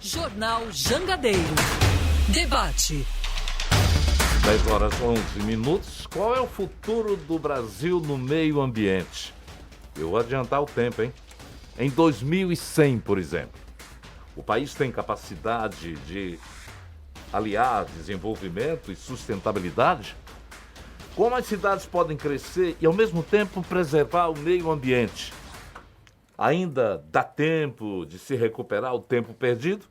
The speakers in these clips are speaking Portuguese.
Jornal Jangadeiro. Debate. 10 horas 11 minutos. Qual é o futuro do Brasil no meio ambiente? Eu vou adiantar o tempo, hein? Em 2100, por exemplo, o país tem capacidade de aliar desenvolvimento e sustentabilidade? Como as cidades podem crescer e, ao mesmo tempo, preservar o meio ambiente? Ainda dá tempo de se recuperar o tempo perdido?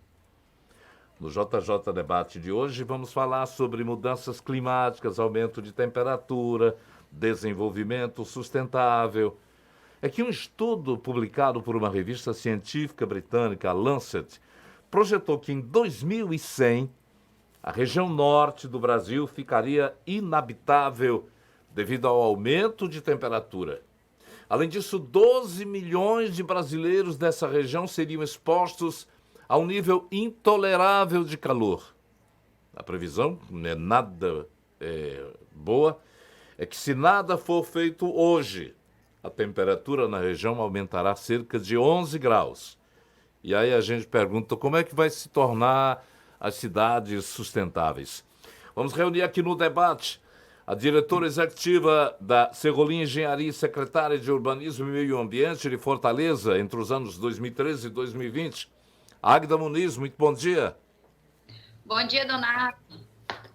No JJ Debate de hoje, vamos falar sobre mudanças climáticas, aumento de temperatura, desenvolvimento sustentável. É que um estudo publicado por uma revista científica britânica, a Lancet, projetou que em 2100, a região norte do Brasil ficaria inabitável devido ao aumento de temperatura. Além disso, 12 milhões de brasileiros dessa região seriam expostos a um nível intolerável de calor. A previsão não é nada boa, é que se nada for feito hoje, a temperatura na região aumentará cerca de 11 graus. E aí a gente pergunta como é que vai se tornar as cidades sustentáveis. Vamos reunir aqui no debate a diretora executiva da Serrolim Engenharia e secretária de Urbanismo e Meio Ambiente de Fortaleza entre os anos 2013 e 2020, Águida Muniz. Muito bom dia. Bom dia, Donato.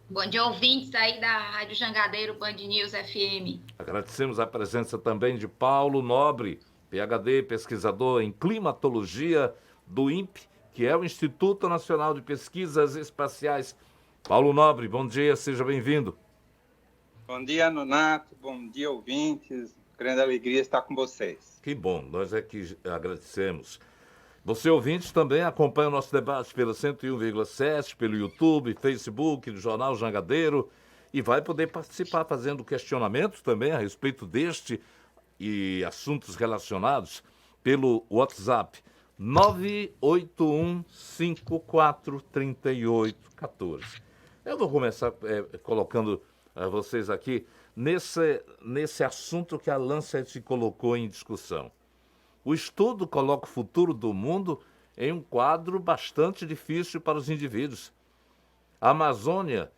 Bom dia, ouvintes aí da Rádio Jangadeiro Band News FM. Agradecemos a presença também de Paulo Nobre, PhD, pesquisador em climatologia do INPE, que é o Instituto Nacional de Pesquisas Espaciais. Paulo Nobre, bom dia, seja bem-vindo. Bom dia, Donato. Bom dia, ouvintes. Grande alegria estar com vocês. Que bom, nós é que agradecemos. Você, ouvinte, também acompanha o nosso debate pela 101,7, pelo YouTube, Facebook, do Jornal Jangadeiro, e vai poder participar fazendo questionamentos também a respeito deste e assuntos relacionados pelo WhatsApp 981543814. Eu vou começar colocando a vocês aqui nesse assunto que a Lancet colocou em discussão. O estudo coloca o futuro do mundo em um quadro bastante difícil para os indivíduos. A Amazônia,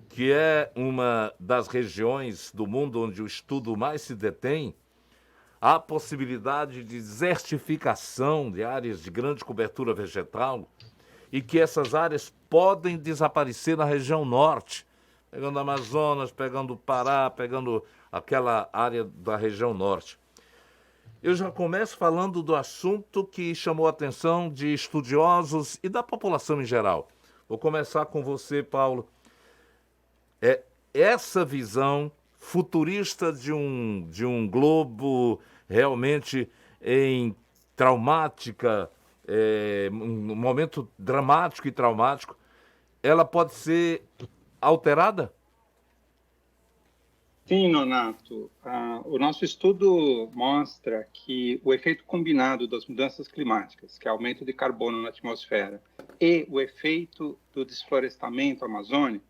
que é uma das regiões do mundo onde o estudo mais se detém, há possibilidade de desertificação de áreas de grande cobertura vegetal e que essas áreas podem desaparecer na região norte, pegando Amazonas, pegando Pará, pegando aquela área da região norte. Eu já começo falando do assunto que chamou a atenção de estudiosos e da população em geral. Vou começar com você, Paulo. Essa visão futurista de um globo realmente em traumática, um momento dramático e traumático, ela pode ser alterada? Sim, Nonato. O nosso estudo mostra que o efeito combinado das mudanças climáticas, que é aumento de carbono na atmosfera, e o efeito do desflorestamento amazônico,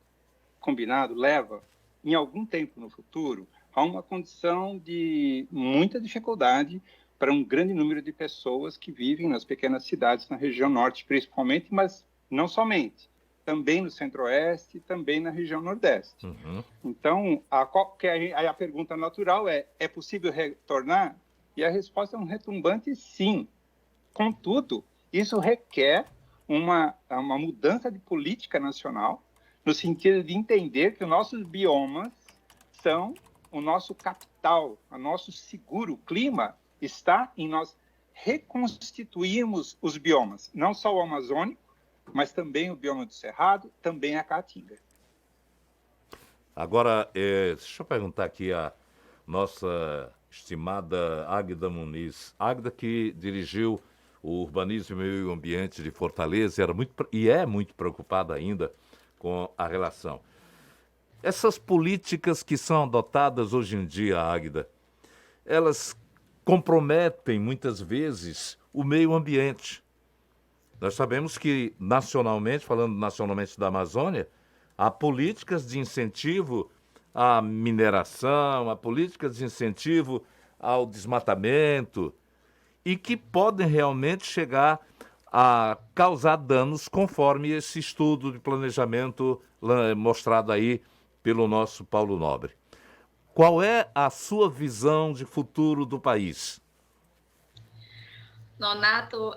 combinado, leva, em algum tempo no futuro, a uma condição de muita dificuldade para um grande número de pessoas que vivem nas pequenas cidades na região norte, principalmente, mas não somente. Também no centro-oeste e também na região nordeste. Uhum. Então, a pergunta natural é possível retornar? E a resposta é um retumbante sim. Contudo, isso requer uma mudança de política nacional, no sentido de entender que os nossos biomas são o nosso capital, o nosso seguro. O clima está em nós reconstituirmos os biomas, não só o amazônico, mas também o bioma do Cerrado, também a Caatinga. Agora, deixa eu perguntar aqui a nossa estimada Águida Muniz. Águida, que dirigiu o Urbanismo e Meio Ambiente de Fortaleza, é muito preocupada ainda com a relação. Essas políticas que são adotadas hoje em dia, Águida, elas comprometem muitas vezes o meio ambiente. Nós sabemos que, falando nacionalmente da Amazônia, há políticas de incentivo à mineração, há políticas de incentivo ao desmatamento e que podem realmente chegar a causar danos conforme esse estudo de planejamento mostrado aí pelo nosso Paulo Nobre. Qual é a sua visão de futuro do país? Nonato,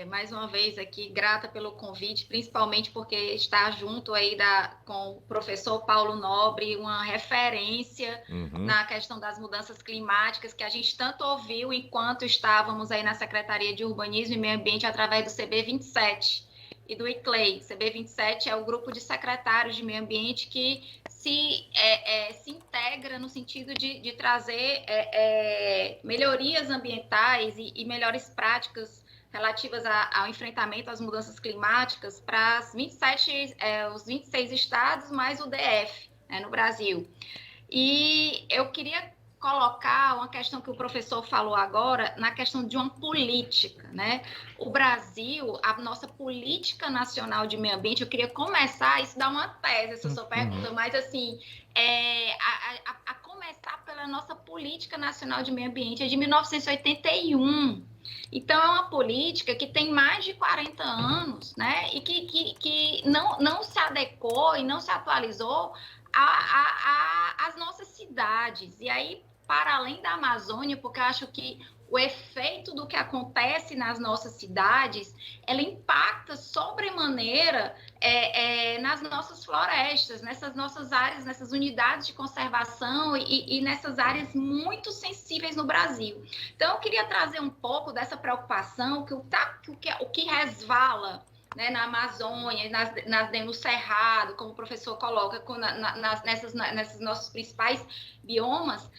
mais uma vez aqui, grata pelo convite, principalmente porque está junto aí com o professor Paulo Nobre, uma referência na questão das mudanças climáticas, que a gente tanto ouviu enquanto estávamos aí na Secretaria de Urbanismo e Meio Ambiente através do CB27 e do ICLEI. CB27 é o grupo de secretários de meio ambiente que se integra no sentido de trazer melhorias ambientais e melhores práticas relativas ao enfrentamento às mudanças climáticas para os 26 estados, mais o DF, né, no Brasil. E eu queria colocar uma questão que o professor falou agora, na questão de uma política, né? O Brasil, a nossa política nacional de meio ambiente, eu queria começar, isso dá uma tese, essa sua pergunta, mas assim, a começar pela nossa política nacional de meio ambiente, é de 1981. Então, é uma política que tem mais de 40 anos, né? E que não se adequou e não se atualizou às nossas cidades. E aí, para além da Amazônia, porque eu acho que o efeito do que acontece nas nossas cidades, ela impacta sobremaneira nas nossas florestas, nessas nossas áreas, nessas unidades de conservação e nessas áreas muito sensíveis no Brasil. Então, eu queria trazer um pouco dessa preocupação o que resvala, né, na Amazônia, no Cerrado, como o professor coloca, nessas nossos principais biomas,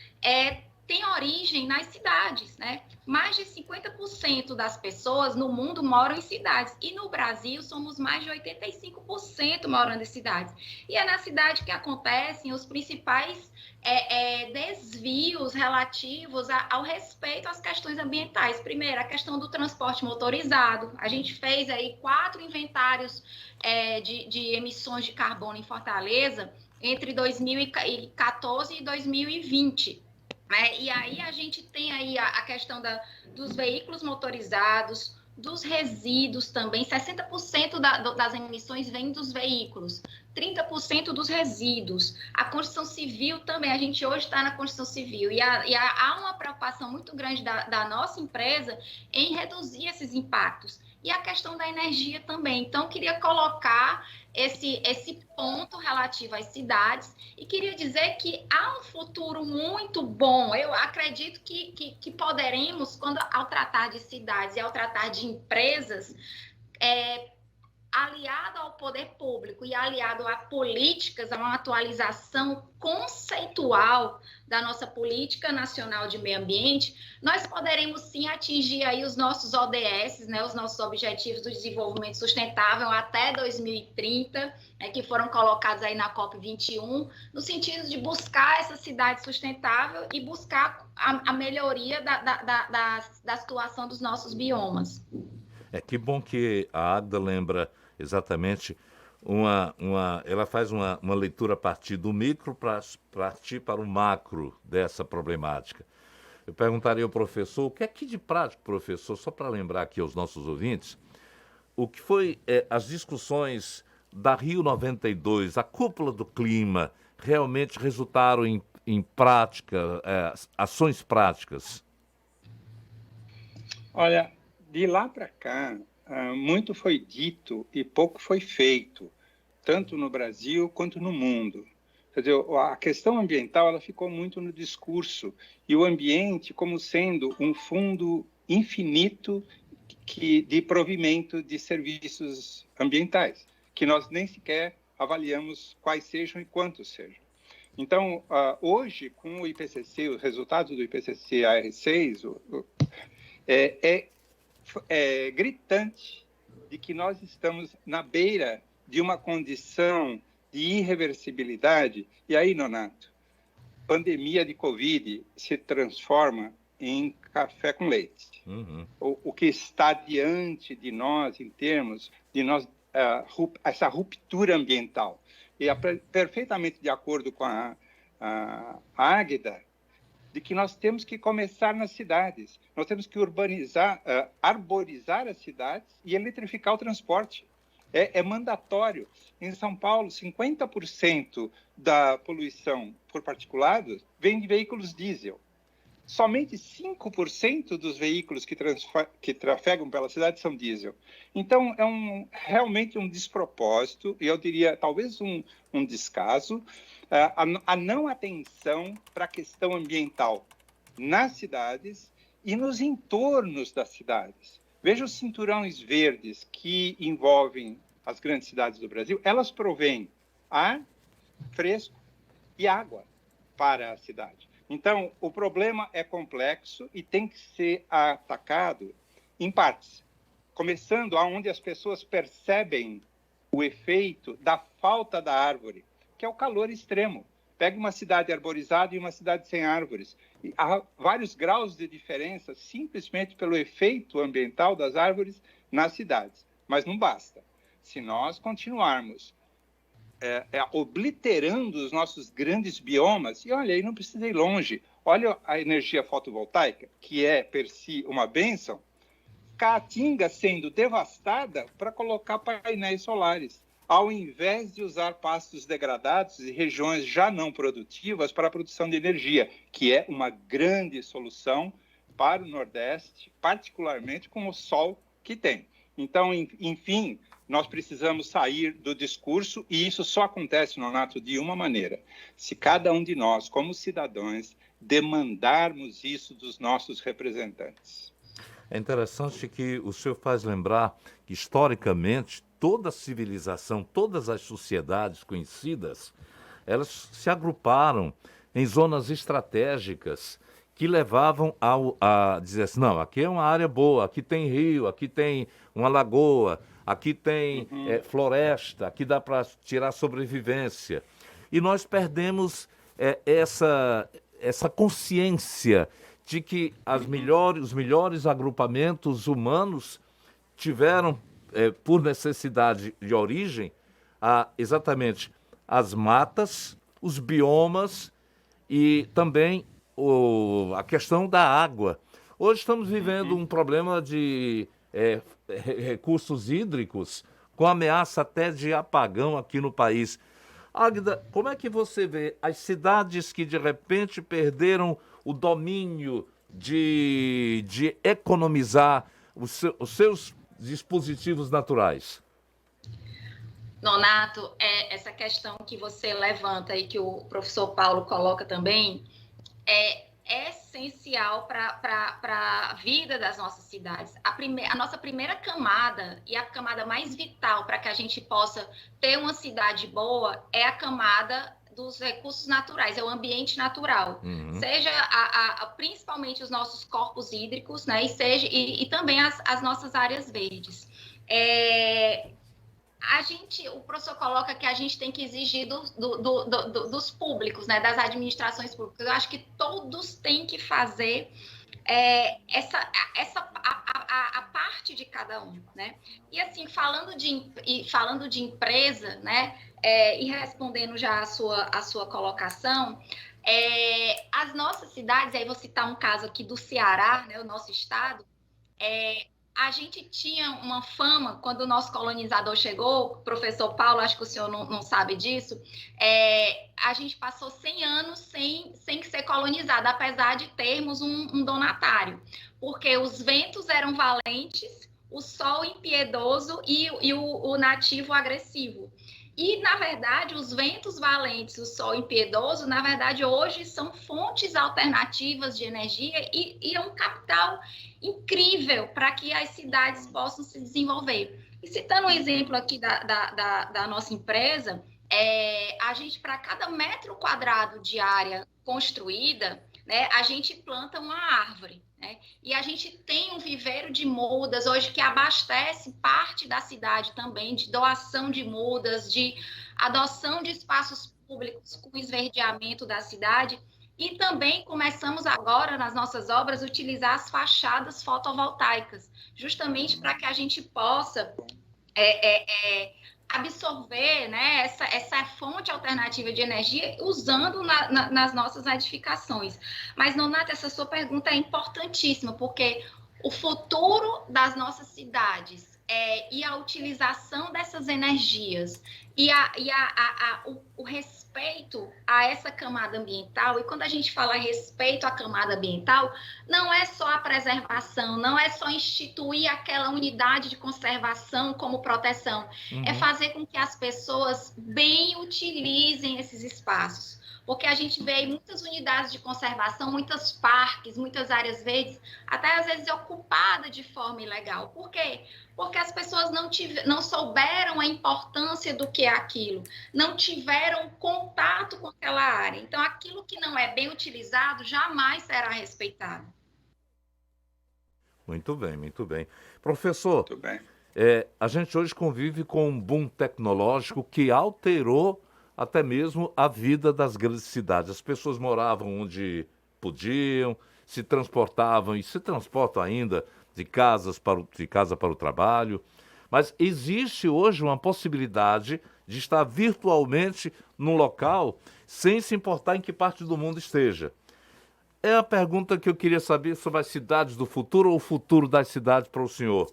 tem origem nas cidades, né? Mais de 50% das pessoas no mundo moram em cidades. E no Brasil, somos mais de 85% morando em cidades. E é na cidade que acontecem os principais desvios relativos ao respeito às questões ambientais. Primeiro, a questão do transporte motorizado. A gente fez aí 4 inventários de emissões de carbono em Fortaleza entre 2014 e 2020. E aí a gente tem aí a questão dos veículos motorizados, dos resíduos também. 60% das emissões vêm dos veículos, 30% dos resíduos. A construção civil também, a gente hoje está na construção civil e há uma preocupação muito grande da nossa empresa em reduzir esses impactos. E a questão da energia também. Então, queria colocar esse ponto relativo às cidades e queria dizer que há um futuro muito bom. Eu acredito que poderemos, ao tratar de cidades e ao tratar de empresas, aliado ao poder público e aliado a políticas, a uma atualização conceitual da nossa política nacional de meio ambiente, nós poderemos sim atingir aí os nossos ODS, né, os nossos Objetivos do Desenvolvimento Sustentável até 2030, que foram colocados aí na COP21, no sentido de buscar essa cidade sustentável e buscar a melhoria da situação dos nossos biomas. Que bom que a Agda lembra exatamente ela faz uma leitura a partir do micro para partir para o macro dessa problemática. Eu perguntaria ao professor, o que é que de prático, professor, só para lembrar aqui aos nossos ouvintes, o que foi as discussões da Rio 92, a cúpula do clima, realmente resultaram em prática, ações práticas? Olha, de lá para cá, muito foi dito e pouco foi feito, tanto no Brasil quanto no mundo. Quer dizer, a questão ambiental ela ficou muito no discurso, e o ambiente como sendo um fundo infinito de provimento de serviços ambientais, que nós nem sequer avaliamos quais sejam e quantos sejam. Então, hoje, com o IPCC, os resultados do IPCC AR6, é gritante de que nós estamos na beira de uma condição de irreversibilidade. E aí, Nonato, pandemia de Covid se transforma em café com leite. Uhum. O que está diante de nós, em termos de essa ruptura ambiental. E perfeitamente de acordo com a Águeda, de que nós temos que começar nas cidades. Nós temos que urbanizar, arborizar as cidades e eletrificar o transporte. É mandatório. Em São Paulo, 50% da poluição por particulados vem de veículos diesel. Somente 5% dos veículos que trafegam pela cidade são diesel. Então, realmente um despropósito, e eu diria talvez um descaso, a não atenção para a questão ambiental nas cidades e nos entornos das cidades. Veja os cinturões verdes que envolvem as grandes cidades do Brasil, elas provêm ar fresco e água para a cidade. Então, o problema é complexo e tem que ser atacado em partes, começando aonde as pessoas percebem o efeito da falta da árvore, que é o calor extremo. Pega uma cidade arborizada e uma cidade sem árvores. E há vários graus de diferença simplesmente pelo efeito ambiental das árvores nas cidades. Mas não basta. Se nós continuarmos obliterando os nossos grandes biomas, e olha, aí não precisa ir longe, olha a energia fotovoltaica, que é, per si, uma bênção, Caatinga sendo devastada para colocar painéis solares, ao invés de usar pastos degradados e regiões já não produtivas para a produção de energia, que é uma grande solução para o Nordeste, particularmente com o sol que tem. Então, enfim, nós precisamos sair do discurso, e isso só acontece, Nonato, de uma maneira: se cada um de nós, como cidadãos, demandarmos isso dos nossos representantes. É interessante que o senhor faz lembrar que, historicamente, toda a civilização, todas as sociedades conhecidas, elas se agruparam em zonas estratégicas que levavam a dizer assim, não, aqui é uma área boa, aqui tem rio, aqui tem uma lagoa, aqui tem floresta, aqui dá para tirar sobrevivência. E nós perdemos essa consciência de que os melhores agrupamentos humanos tiveram, por necessidade de origem, exatamente as matas, os biomas e também a questão da água. Hoje estamos vivendo um problema de recursos hídricos com ameaça até de apagão aqui no país. Águida, como é que você vê as cidades que de repente perderam o domínio de economizar os seus dispositivos naturais? Nonato, essa questão que você levanta e que o professor Paulo coloca também é essencial para a vida das nossas cidades. A nossa primeira camada, e a camada mais vital para que a gente possa ter uma cidade boa, é a camada dos recursos naturais, é o ambiente natural. Seja principalmente os nossos corpos hídricos, né, e também as nossas áreas verdes. O professor coloca que a gente tem que exigir dos públicos, né, das administrações públicas. Eu acho que todos têm que fazer a parte de cada um, né? E assim, falando de empresa, né, e respondendo já a sua colocação, as nossas cidades, aí vou citar um caso aqui do Ceará, né, o nosso estado, a gente tinha uma fama, quando o nosso colonizador chegou, professor Paulo, acho que o senhor não sabe disso, a gente passou 100 anos sem ser colonizado, apesar de termos um donatário, porque os ventos eram valentes, o sol impiedoso e o nativo agressivo. E, na verdade, os ventos valentes, o sol impiedoso, na verdade, hoje são fontes alternativas de energia e é um capital incrível para que as cidades possam se desenvolver. E citando um exemplo aqui da nossa empresa, a gente, para cada metro quadrado de área construída, né, a gente planta uma árvore. Né? E a gente tem um viveiro de mudas hoje que abastece parte da cidade também, de doação de mudas, de adoção de espaços públicos com esverdeamento da cidade. E também começamos agora, nas nossas obras, utilizar as fachadas fotovoltaicas, justamente para que a gente possa absorver, né, essa fonte alternativa de energia usando nas nossas edificações. Mas, Nonato, essa sua pergunta é importantíssima, porque o futuro das nossas cidades e a utilização dessas energias e o respeito a essa camada ambiental, e quando a gente fala respeito à camada ambiental, não é só a preservação, não é só instituir aquela unidade de conservação como proteção, é fazer com que as pessoas bem utilizem esses espaços. Porque a gente vê muitas unidades de conservação, muitos parques, muitas áreas verdes, até às vezes ocupadas de forma ilegal. Por quê? Porque as pessoas não souberam a importância do que é aquilo, não tiveram contato com aquela área. Então, aquilo que não é bem utilizado jamais será respeitado. Muito bem, muito bem. Professor, Muito bem. A gente hoje convive com um boom tecnológico que alterou até mesmo a vida das grandes cidades. As pessoas moravam onde podiam, se transportavam e se transportam ainda de casa para o trabalho. Mas existe hoje uma possibilidade de estar virtualmente num local sem se importar em que parte do mundo esteja. É a pergunta que eu queria saber sobre as cidades do futuro ou o futuro das cidades para o senhor.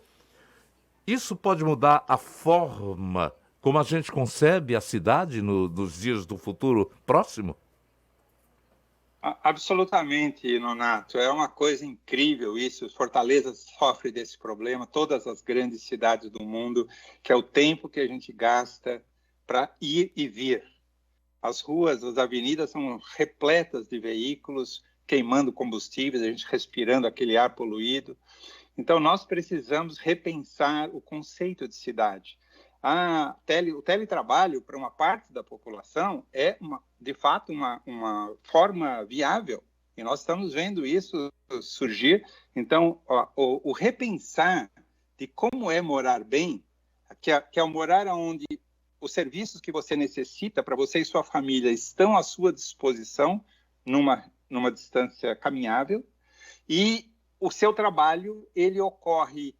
Isso pode mudar a forma como a gente concebe a cidade nos dias do futuro próximo? Absolutamente, Nonato. É uma coisa incrível isso. Fortaleza sofre desse problema, todas as grandes cidades do mundo, que é o tempo que a gente gasta para ir e vir. As ruas, as avenidas são repletas de veículos queimando combustíveis, a gente respirando aquele ar poluído. Então, nós precisamos repensar o conceito de cidade. O teletrabalho, para uma parte da população, é, de fato, uma forma viável. E nós estamos vendo isso surgir. Então, o repensar de como é morar bem, que é morar onde os serviços que você necessita para você e sua família estão à sua disposição, numa distância caminhável, e o seu trabalho, ele ocorre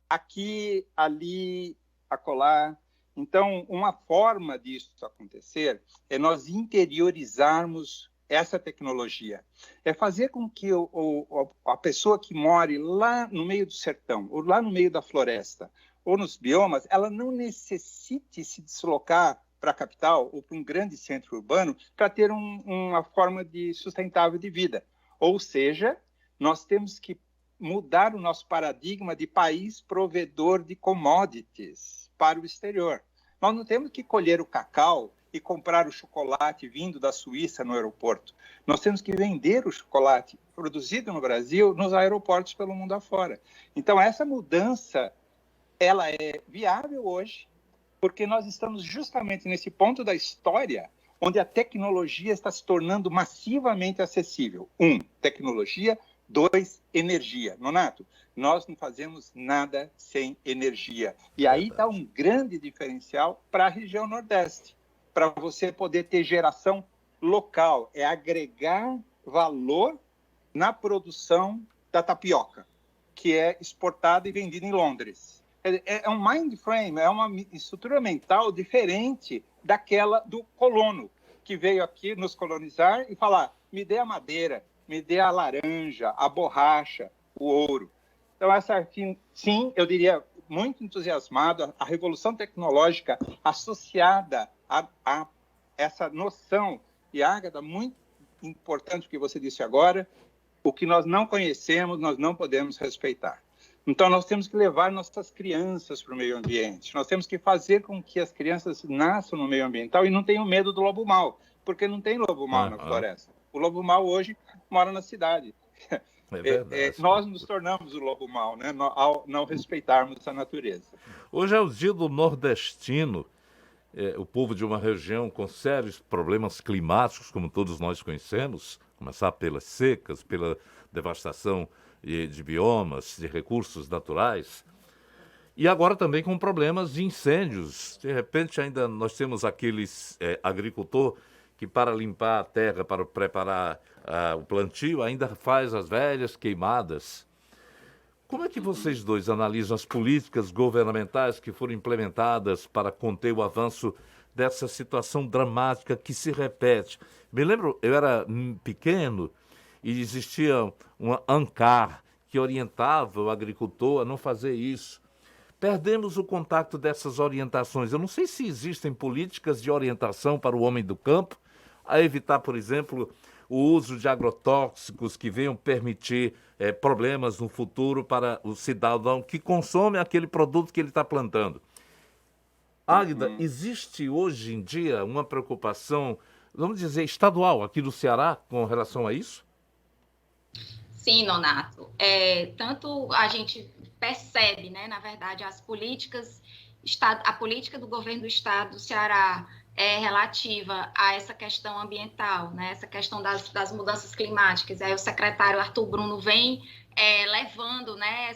aqui, ali, acolá. Então, uma forma disso acontecer é nós interiorizarmos essa tecnologia. É fazer com que a pessoa que more lá no meio do sertão, ou lá no meio da floresta, ou nos biomas, ela não necessite se deslocar para a capital ou para um grande centro urbano para ter uma forma de sustentável de vida. Ou seja, nós temos que mudar o nosso paradigma de país provedor de commodities para o exterior. Nós não temos que colher o cacau e comprar o chocolate vindo da Suíça no aeroporto. Nós temos que vender o chocolate produzido no Brasil nos aeroportos pelo mundo afora. Então, essa mudança, ela é viável hoje, porque nós estamos justamente nesse ponto da história onde a tecnologia está se tornando massivamente acessível. Tecnologia. 2, energia. Nonato, nós não fazemos nada sem energia. E aí está um grande diferencial para a região Nordeste, para você poder ter geração local, é agregar valor na produção da tapioca, que é exportada e vendida em Londres. É um mind frame, é uma estrutura mental diferente daquela do colono, que veio aqui nos colonizar e falar, me dê a madeira, me dê a laranja, a borracha, o ouro. Então, sim, eu diria, muito entusiasmado, a revolução tecnológica associada a essa noção, e Ágata, muito importante o que você disse agora, o que nós não conhecemos, nós não podemos respeitar. Então, nós temos que levar nossas crianças para o meio ambiente, nós temos que fazer com que as crianças nasçam no meio ambiental e não tenham medo do lobo mau, porque não tem lobo mau na floresta. O lobo mau hoje mora na cidade. É verdade. Nós nos tornamos o lobo mau, né? Ao não respeitarmos a natureza. Hoje é o dia do nordestino. O povo de uma região com sérios problemas climáticos, como todos nós conhecemos, começar pelas secas, pela devastação de biomas, de recursos naturais. E agora também com problemas de incêndios. De repente ainda nós temos aqueles agricultor que para limpar a terra, para preparar o plantio, ainda faz as velhas queimadas. Como é que vocês dois analisam as políticas governamentais que foram implementadas para conter o avanço dessa situação dramática que se repete? Me lembro, eu era pequeno e existia uma ANCAR que orientava o agricultor a não fazer isso. Perdemos o contato dessas orientações. Eu não sei se existem políticas de orientação para o homem do campo, a evitar, por exemplo, o uso de agrotóxicos que venham permitir problemas no futuro para o cidadão que consome aquele produto que ele está plantando. Águida, existe hoje em dia uma preocupação, vamos dizer, estadual aqui do Ceará com relação a isso? Sim, Nonato. Tanto a gente percebe, né, na verdade, a política do governo do estado do Ceará relativa a essa questão ambiental, né, essa questão das mudanças climáticas. Aí o secretário Arthur Bruno vem levando, né,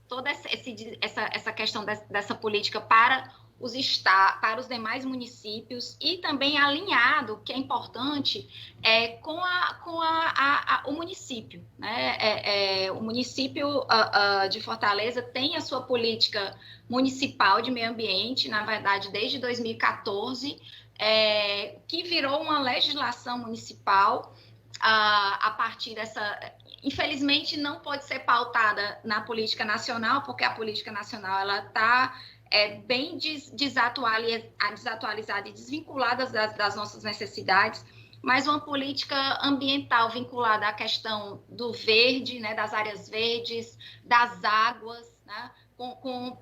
toda essa questão dessa política para os demais municípios e também alinhado, que é importante, com o município. Né? O município de Fortaleza tem a sua política municipal de meio ambiente, na verdade, desde 2014, que virou uma legislação municipal a partir dessa... Infelizmente, não pode ser pautada na política nacional, porque a política nacional ela está bem desatualizada e desvinculada das nossas necessidades, mas uma política ambiental vinculada à questão do verde, né, das áreas verdes, das águas, né, com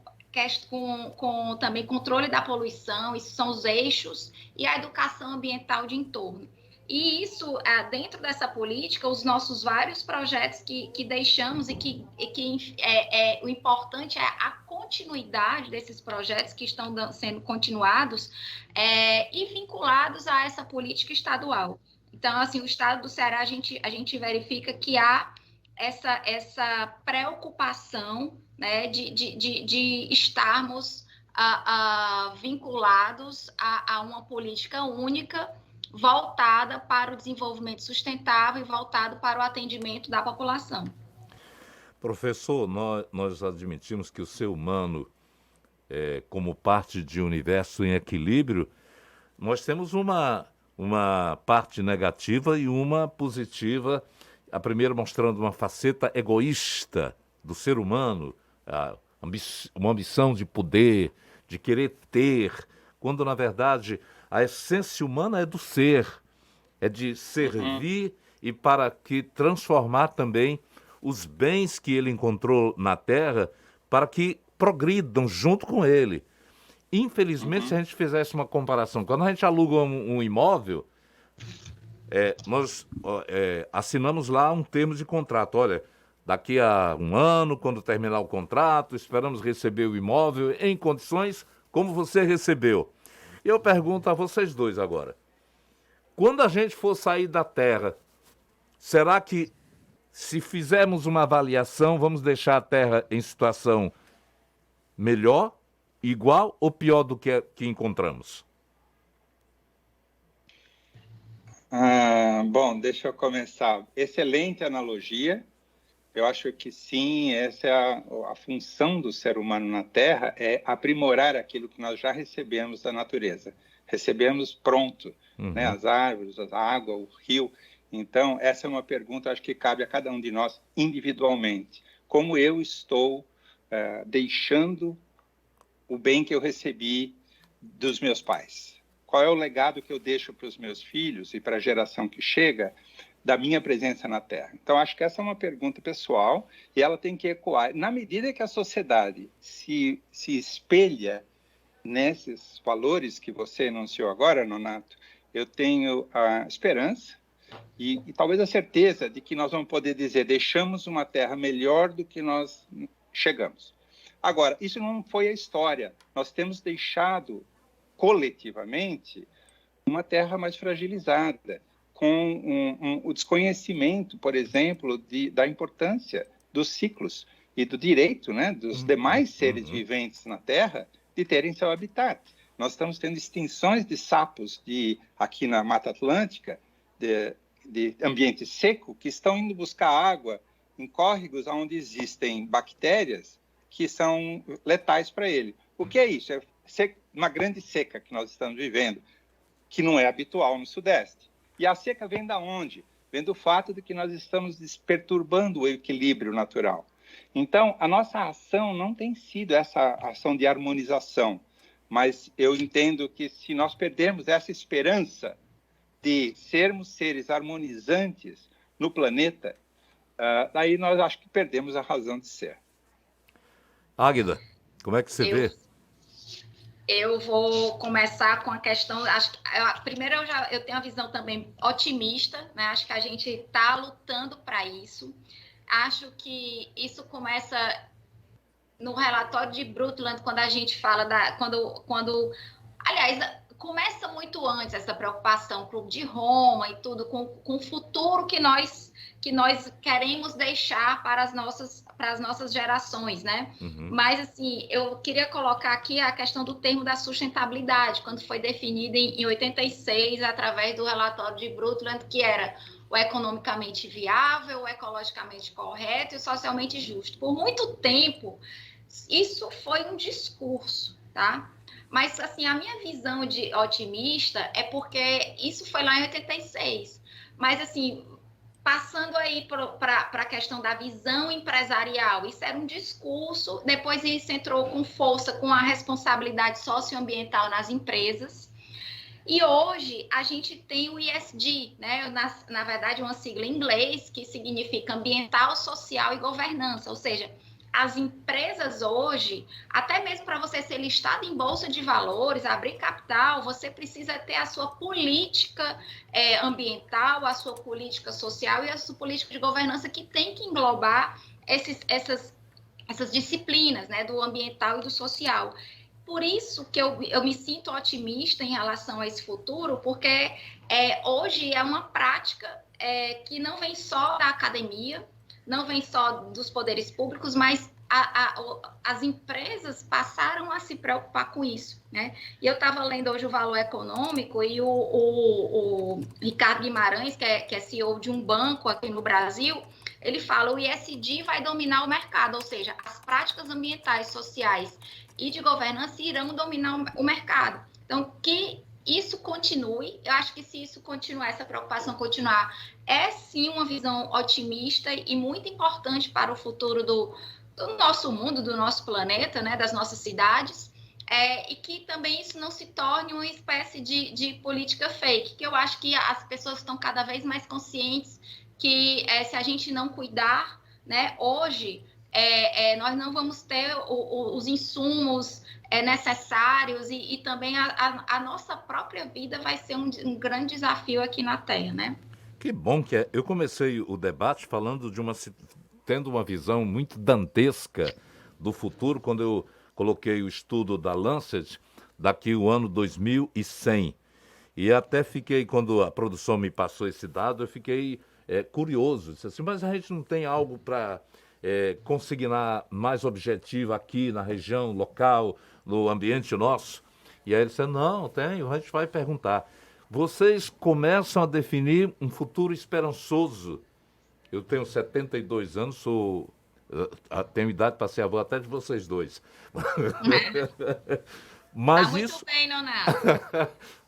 também controle da poluição, isso são os eixos, e a educação ambiental de entorno. E isso, dentro dessa política, os nossos vários projetos que deixamos o importante é a continuidade desses projetos que estão sendo continuados e vinculados a essa política estadual. Então, assim, o estado do Ceará, a gente verifica que há essa preocupação, né, de estarmos vinculados a uma política única voltada para o desenvolvimento sustentável e voltado para o atendimento da população. Professor, nós admitimos que o ser humano, como parte de um universo em equilíbrio, nós temos uma parte negativa e uma positiva, a primeira mostrando uma faceta egoísta do ser humano, uma ambição de poder, de querer ter, quando na verdade a essência humana é do ser, é de servir e para que transformar também os bens que ele encontrou na Terra para que progridam junto com ele. Infelizmente, se a gente fizesse uma comparação, quando a gente aluga um imóvel, nós assinamos lá um termo de contrato. Olha, daqui a um ano, quando terminar o contrato, esperamos receber o imóvel em condições como você recebeu. Eu pergunto a vocês dois agora, quando a gente for sair da Terra, será que se fizermos uma avaliação, vamos deixar a Terra em situação melhor, igual ou pior do que encontramos? Bom, deixa eu começar. Excelente analogia. Eu acho que sim, essa é a função do ser humano na Terra, é aprimorar aquilo que nós já recebemos da natureza. Recebemos pronto, né? As árvores, a água, o rio. Então, essa é uma pergunta, acho que cabe a cada um de nós individualmente. Como eu estou deixando o bem que eu recebi dos meus pais? Qual é o legado que eu deixo para os meus filhos e para a geração que chega da minha presença na Terra? Então, acho que essa é uma pergunta pessoal e ela tem que ecoar. Na medida que a sociedade se espelha nesses valores que você enunciou agora, Nonato, eu tenho a esperança e talvez a certeza de que nós vamos poder dizer deixamos uma Terra melhor do que nós chegamos. Agora, isso não foi a história. Nós temos deixado coletivamente uma Terra mais fragilizada, com o desconhecimento, por exemplo, da importância dos ciclos e do direito, né, dos demais seres viventes na Terra de terem seu habitat. Nós estamos tendo extinções de sapos aqui na Mata Atlântica, de ambiente seco, que estão indo buscar água em córregos onde existem bactérias que são letais para ele. O que é isso? É uma grande seca que nós estamos vivendo, que não é habitual no Sudeste. E a seca vem da onde? Vem do fato de que nós estamos perturbando o equilíbrio natural. Então, a nossa ação não tem sido essa ação de harmonização, mas eu entendo que se nós perdermos essa esperança de sermos seres harmonizantes no planeta, daí nós acho que perdemos a razão de ser. Águida, como é que você vê? Eu vou começar com a questão, acho que primeiro eu tenho a visão também otimista, né? Acho que a gente está lutando para isso. Acho que isso começa no relatório de Brundtland, quando a gente fala aliás, começa muito antes essa preocupação, Clube de Roma e tudo, com o futuro que nós queremos deixar para as nossas gerações, né? Uhum. Mas, assim, eu queria colocar aqui a questão do termo da sustentabilidade, quando foi definida em 86, através do relatório de Brundtland, que era o economicamente viável, o ecologicamente correto e o socialmente justo. Por muito tempo, isso foi um discurso, tá? Mas, assim, a minha visão de otimista é porque isso foi lá em 86. Mas, assim, passando aí para a questão da visão empresarial, isso era um discurso, depois isso entrou com força com a responsabilidade socioambiental nas empresas. E hoje a gente tem o ESG, né? Na verdade, uma sigla em inglês que significa ambiental, social e governança, ou seja, as empresas hoje, até mesmo para você ser listado em bolsa de valores, abrir capital, você precisa ter a sua política ambiental, a sua política social e a sua política de governança, que tem que englobar essas disciplinas, né, do ambiental e do social. Por isso que eu me sinto otimista em relação a esse futuro, porque hoje é uma prática que não vem só da academia, não vem só dos poderes públicos, mas as empresas passaram a se preocupar com isso, né? E eu estava lendo hoje o Valor Econômico e o Ricardo Guimarães, que é CEO de um banco aqui no Brasil, ele fala: o ESG vai dominar o mercado, ou seja, as práticas ambientais, sociais e de governança irão dominar o mercado. Então, que isso continue, eu acho que se isso continuar, essa preocupação continuar, é sim uma visão otimista e muito importante para o futuro do nosso mundo, do nosso planeta, né, das nossas cidades, e que também isso não se torne uma espécie de política fake, que eu acho que as pessoas estão cada vez mais conscientes que se a gente não cuidar, né, hoje, nós não vamos ter os insumos necessários e também a nossa própria vida vai ser um grande desafio aqui na Terra, né? Que bom que é. Eu comecei o debate falando tendo uma visão muito dantesca do futuro, quando eu coloquei o estudo da Lancet, daqui o ano 2100. E até fiquei, quando a produção me passou esse dado, eu fiquei curioso. Disse assim, mas a gente não tem algo para consignar mais objetivo aqui na região local, no ambiente nosso? E aí ele disse, não, tem, a gente vai perguntar. Vocês começam a definir um futuro esperançoso. Eu tenho 72 anos, tenho idade para ser avô até de vocês dois. Mas tá muito bem, Leonardo.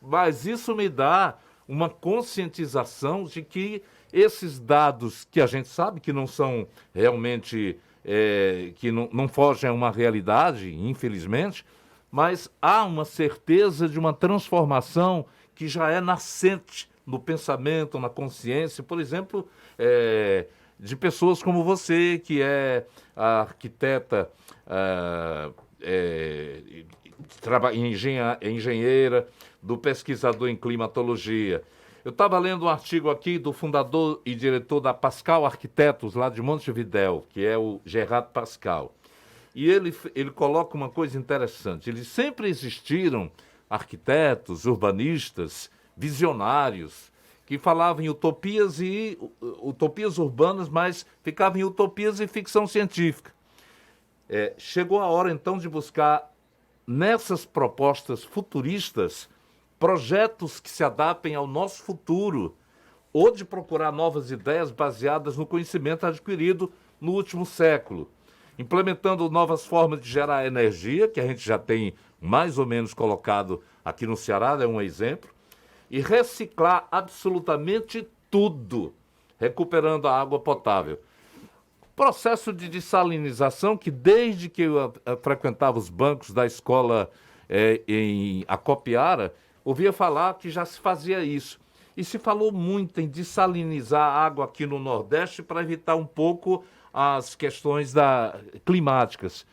Mas isso me dá uma conscientização de que esses dados que a gente sabe que não são realmente, que não fogem a uma realidade, infelizmente, mas há uma certeza de uma transformação que já é nascente no pensamento, na consciência, por exemplo, de pessoas como você, que é a arquiteta, engenheira, do pesquisador em climatologia. Eu estava lendo um artigo aqui do fundador e diretor da Pascal Arquitetos, lá de Montevidéu, que é o Gerard Pascal. E ele coloca uma coisa interessante. Eles sempre existiram arquitetos, urbanistas, visionários, que falavam em utopias urbanas, mas ficavam em utopias e ficção científica. Chegou a hora, então, de buscar, nessas propostas futuristas, projetos que se adaptem ao nosso futuro, ou de procurar novas ideias baseadas no conhecimento adquirido no último século, implementando novas formas de gerar energia, que a gente já tem mais ou menos colocado aqui no Ceará, é um exemplo, e reciclar absolutamente tudo, recuperando a água potável. Processo de dessalinização que desde que eu frequentava os bancos da escola em Acopiara, ouvia falar que já se fazia isso. E se falou muito em dessalinizar a água aqui no Nordeste para evitar um pouco as questões climáticas.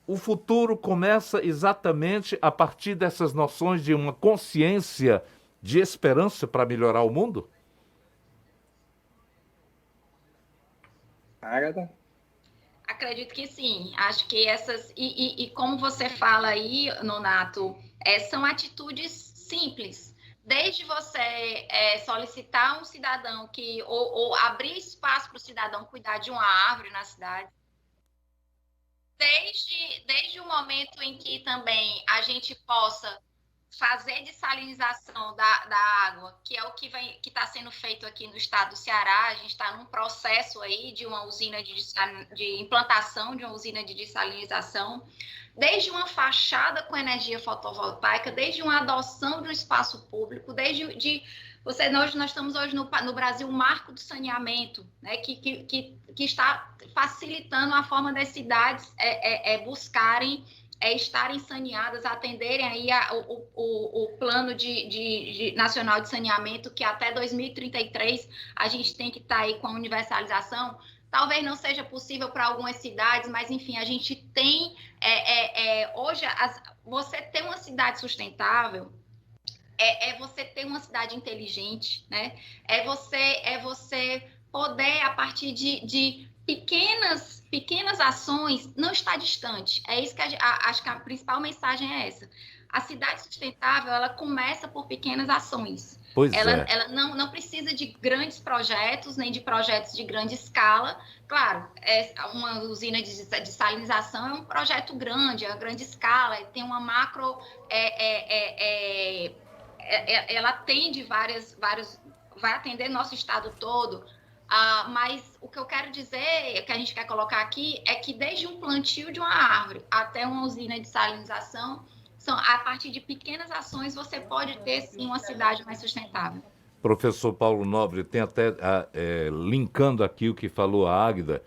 O futuro começa exatamente a partir dessas noções de uma consciência de esperança para melhorar o mundo? Agatha? Acredito que sim. Acho que essas... E como você fala aí, Nonato, são atitudes simples. Desde você solicitar um cidadão ou abrir espaço para o cidadão cuidar de uma árvore na cidade, desde o momento em que também a gente possa fazer dessalinização da água, que é o que está sendo feito aqui no estado do Ceará. A gente está num processo aí de uma usina de implantação de uma usina de dessalinização, desde uma fachada com energia fotovoltaica, desde uma adoção de um espaço público, nós estamos hoje no Brasil um marco do saneamento, né, que está facilitando a forma das cidades buscarem estarem saneadas, atenderem aí o plano nacional de saneamento, que até 2033 a gente tem que estar aí com a universalização. Talvez não seja possível para algumas cidades, mas enfim, a gente tem hoje você ter uma cidade sustentável você ter uma cidade inteligente, né? É você poder, a partir de pequenas ações, não estar distante. É isso que acho que a principal mensagem é essa. A cidade sustentável, ela começa por pequenas ações. Ela não precisa de grandes projetos, nem de projetos de grande escala. Claro, uma usina de dessalinização é um projeto grande, é uma grande escala, tem uma macro... ela atende vai atender nosso estado todo, mas o que eu quero dizer, que a gente quer colocar aqui, é que desde um plantio de uma árvore até uma usina de salinização, a partir de pequenas ações você pode ter, sim, uma cidade mais sustentável. Professor Paulo Nobre, tem até, linkando aqui o que falou a Águida,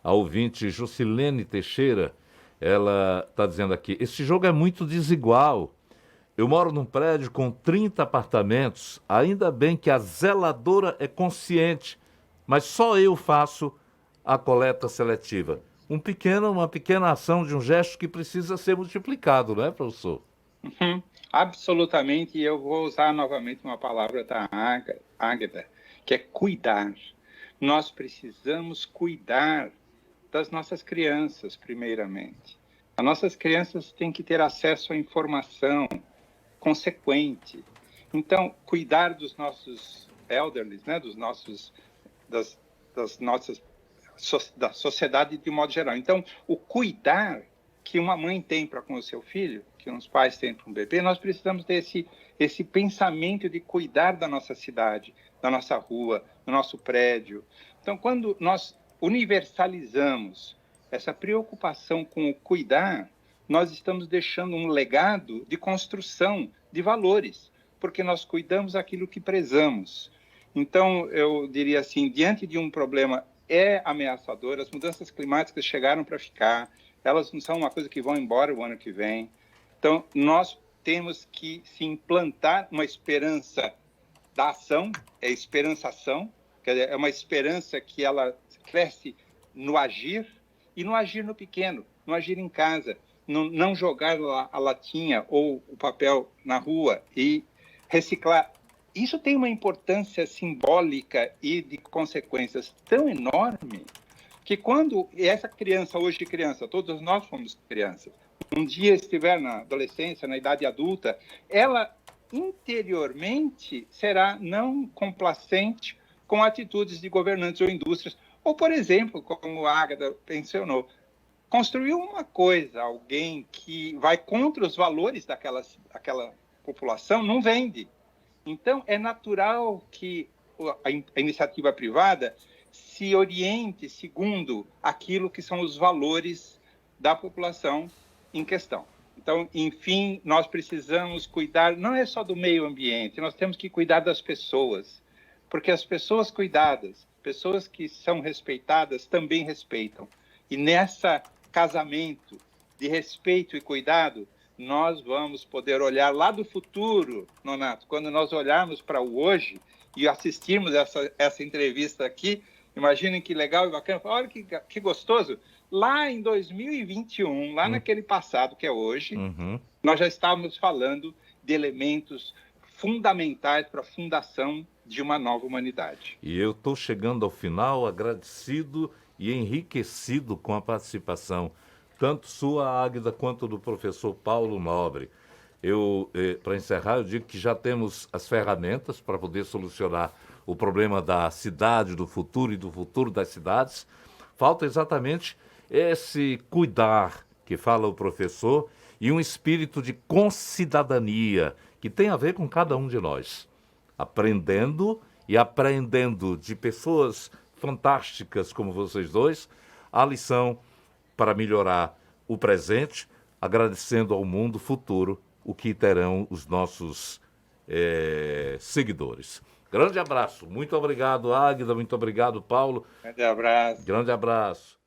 a ouvinte Jusilene Teixeira, ela está dizendo aqui, esse jogo é muito desigual. Eu moro num prédio com 30 apartamentos, ainda bem que a zeladora é consciente, mas só eu faço a coleta seletiva. Uma pequena ação de um gesto que precisa ser multiplicado, não é, professor? Absolutamente, e eu vou usar novamente uma palavra da Águeda, que é cuidar. Nós precisamos cuidar das nossas crianças, primeiramente. As nossas crianças têm que ter acesso à informação consequente. Então, cuidar dos nossos elderly, né, da sociedade de modo geral. Então, o cuidar que uma mãe tem para com o seu filho, que uns pais têm para um bebê, nós precisamos ter esse pensamento de cuidar da nossa cidade, da nossa rua, do nosso prédio. Então, quando nós universalizamos essa preocupação com o cuidar, nós estamos deixando um legado de construção de valores, porque nós cuidamos daquilo que prezamos. Então, eu diria assim, diante de um problema ameaçador, as mudanças climáticas chegaram para ficar, elas não são uma coisa que vão embora o ano que vem. Então, nós temos que se implantar uma esperança da ação, esperançação, quer dizer, é uma esperança que ela cresce no agir, e no agir no pequeno, no agir em casa, não jogar a latinha ou o papel na rua e reciclar. Isso tem uma importância simbólica e de consequências tão enorme que quando essa criança, hoje criança, todos nós fomos crianças, um dia estiver na adolescência, na idade adulta, ela interiormente será não complacente com atitudes de governantes ou indústrias. Ou, por exemplo, como a Águeda mencionou, construiu uma coisa, alguém que vai contra os valores daquela população, não vende. Então, é natural que a iniciativa privada se oriente segundo aquilo que são os valores da população em questão. Então, enfim, nós precisamos cuidar, não é só do meio ambiente, nós temos que cuidar das pessoas, porque as pessoas cuidadas, pessoas que são respeitadas, também respeitam. E nessa casamento de respeito e cuidado, nós vamos poder olhar lá do futuro, Nonato, quando nós olharmos para o hoje e assistirmos essa entrevista aqui, imaginem que legal e bacana, olha que gostoso, lá em 2021, lá naquele passado que é hoje, nós já estávamos falando de elementos fundamentais para a fundação de uma nova humanidade. E eu estou chegando ao final agradecido e enriquecido com a participação, tanto sua, Águida, quanto do professor Paulo Nobre. Para encerrar, eu digo que já temos as ferramentas para poder solucionar o problema da cidade, do futuro e do futuro das cidades. Falta exatamente esse cuidar que fala o professor e um espírito de concidadania que tem a ver com cada um de nós. Aprendendo e aprendendo de pessoas fantásticas como vocês dois, a lição para melhorar o presente, agradecendo ao mundo futuro o que terão os nossos seguidores. Grande abraço. Muito obrigado, Águida. Muito obrigado, Paulo. Grande abraço. Grande abraço.